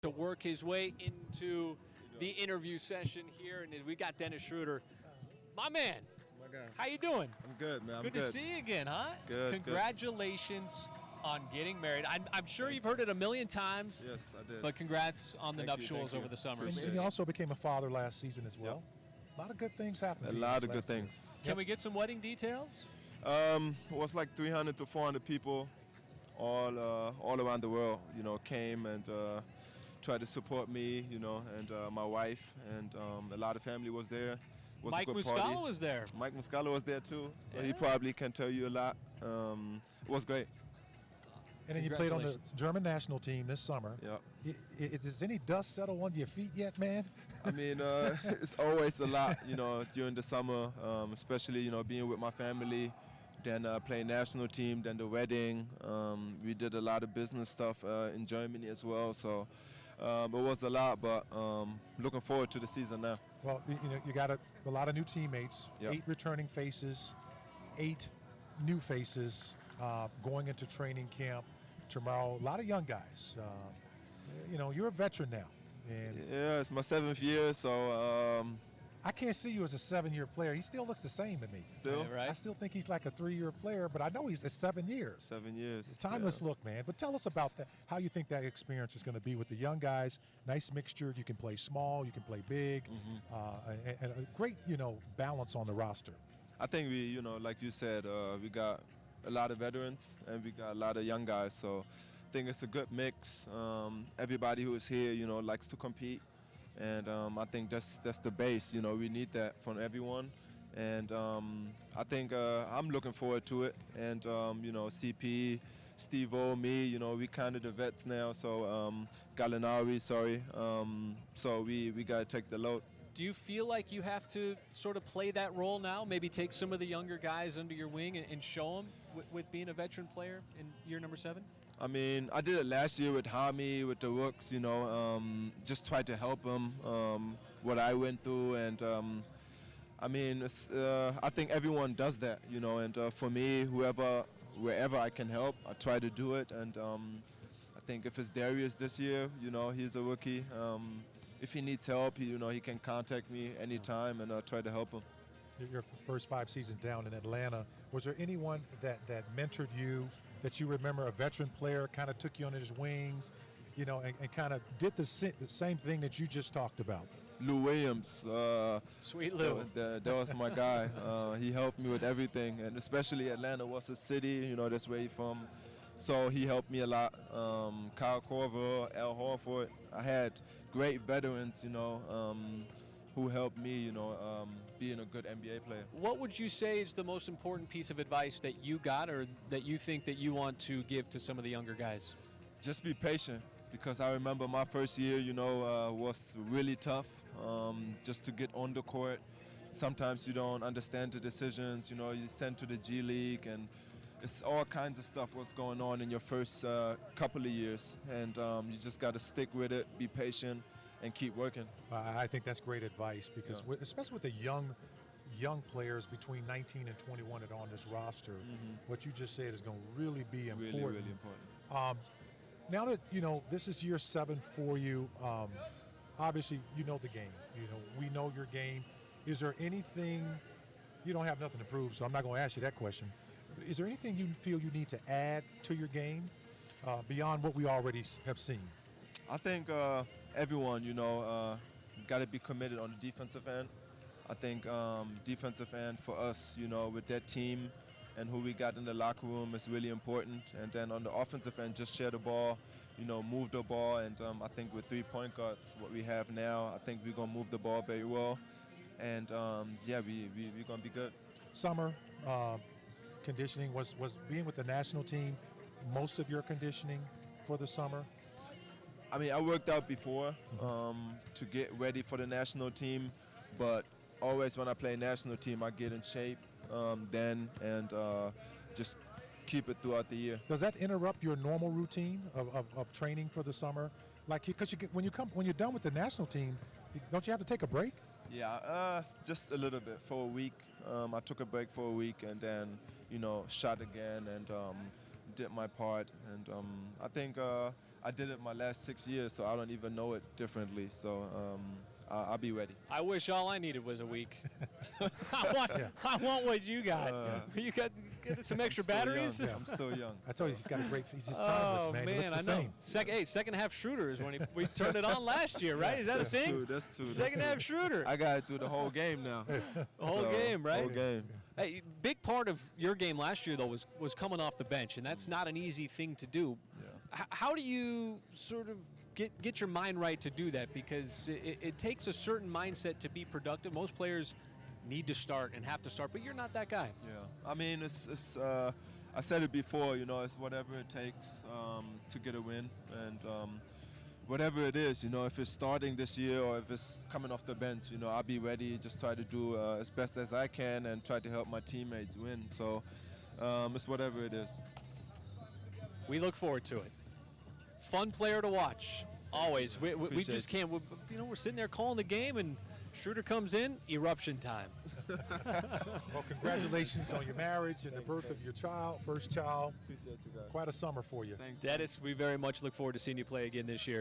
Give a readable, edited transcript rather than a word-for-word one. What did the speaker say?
to work his way into the interview session here, and we got Dennis Schroder. My man, my guy. How you doing? I'm good, man. Good to see you again, huh? Good. Congratulations on getting married. I'm sure you've heard it a million times. Yes, I did. But congrats on the nuptials over the summer. And you also became a father last season as well. Yep. A lot of good things happened. A lot of good things. Can we get some wedding details? It was like 300 to 400 people, all around the world. Came and tried to support me. And my wife and a lot of family was there. It was Mike a good Muscala party. was there. Mike Muscala was there too, so Yeah. he probably can tell you a lot. It was great. And then you played on the German national team this summer. Yeah. Does any dust settle under your feet yet, man? I mean, it's always a lot, during the summer, especially, being with my family, then playing national team, then the wedding. We did a lot of business stuff in Germany as well, so it was a lot, but looking forward to the season now. Well, you got a lot of new teammates, Yep. 8 returning faces, 8 new faces going into training camp tomorrow. A lot of young guys. You're a veteran now. And Yeah, it's my 7th year, so I can't see you as a 7-year player. He still looks the same to me. still Yeah, right. I still think he's like a 3-year player, but I know he's at 7 years. 7 years. Timeless Yeah. look, man. But tell us about that. How you think that experience is going to be with the young guys? Nice mixture. You can play small, you can play big, and a great, balance on the roster. I think we, like you said, we got a lot of veterans and we got a lot of young guys. So I think it's a good mix. Everybody who is here, likes to compete, and I think that's the base. We need that from everyone, and I think I'm looking forward to it. And CP, Steve-O, me, we kind of the vets now. So Gallinari, sorry. So we gotta take the load. Do you feel like you have to sort of play that role now? Maybe take some of the younger guys under your wing and show them with being a veteran player in year number 7? I mean, I did it last year with Hami, with the Rooks, just tried to help them, what I went through. And I mean, I think everyone does that, and for me, wherever I can help, I try to do it. And I think if it's Darius this year, he's a rookie. If he needs help, he can contact me anytime, and I'll try to help him. Your first 5 seasons down in Atlanta, was there anyone that mentored you that you remember, a veteran player kind of took you under his wings, and kind of did the same thing that you just talked about? Lou Williams. Sweet Lou. That was my guy. He helped me with everything, and especially Atlanta was his city, that's where he's from. So he helped me a lot. Kyle Korver, Al Horford. I had great veterans, who helped me, being a good NBA player. What would you say is the most important piece of advice that you got or that you think that you want to give to some of the younger guys? Just be patient, because I remember my first year, was really tough, just to get on the court. Sometimes you don't understand the decisions, you sent to the G League, and it's all kinds of stuff what's going on in your first couple of years, and you just got to stick with it, be patient, and keep working. I think that's great advice, because especially with the young players between 19 and 21 that are on this roster, what you just said is going to really be important. Really, really important. Now that this is year 7 for you, obviously you know the game. We know your game. Is there anything, you don't have nothing to prove, so I'm not going to ask you that question. Is there anything you feel you need to add to your game beyond what we already have seen? I think everyone, got to be committed on the defensive end. I think defensive end for us, with that team and who we got in the locker room is really important. And then on the offensive end, just share the ball, move the ball. And I think with 3 point guards, what we have now, I think we're going to move the ball very well. And we're going to be good. Summer conditioning, was being with the national team most of your conditioning for the summer? I mean, I worked out before to get ready for the national team, but always when I play national team, I get in shape then and just keep it throughout the year. Does that interrupt your normal routine of training for the summer? Like, because when you're done with the national team, don't you have to take a break? Yeah, just a little bit for a week. I took a break for a week and then, shot again and did my part. And I think I did it my last 6 years, so I don't even know it differently. So I'll be ready. I wish all I needed was a week. I want what you got. You got some extra batteries? I'm still young. I told you, he's got a great, he's just timeless, man. He looks the I know. same. Second half Schroder is when we turned it on last year, right? Is that a thing? That's true. Second half Schroder. I got to do the whole game now. The whole game, right? Whole game. Hey, big part of your game last year, though, was coming off the bench, and that's not an easy thing to do. Yeah. How do you sort of get your mind right to do that? Because it takes a certain mindset to be productive. Most players need to start and have to start, but you're not that guy. Yeah, I mean, it's I said it before, you know, it's whatever it takes to get a win, and whatever it is, you know, if it's starting this year or if it's coming off the bench, you know, I'll be ready, just try to do as best as I can and try to help my teammates win. So it's whatever it is. We look forward to it. Fun player to watch, always. We just can't, we're sitting there calling the game, and Schroder comes in, eruption time. Well, congratulations on your marriage and the birth of your child, first child. Appreciate you guys. Quite a summer for you. Thanks. Dennis, we very much look forward to seeing you play again this year.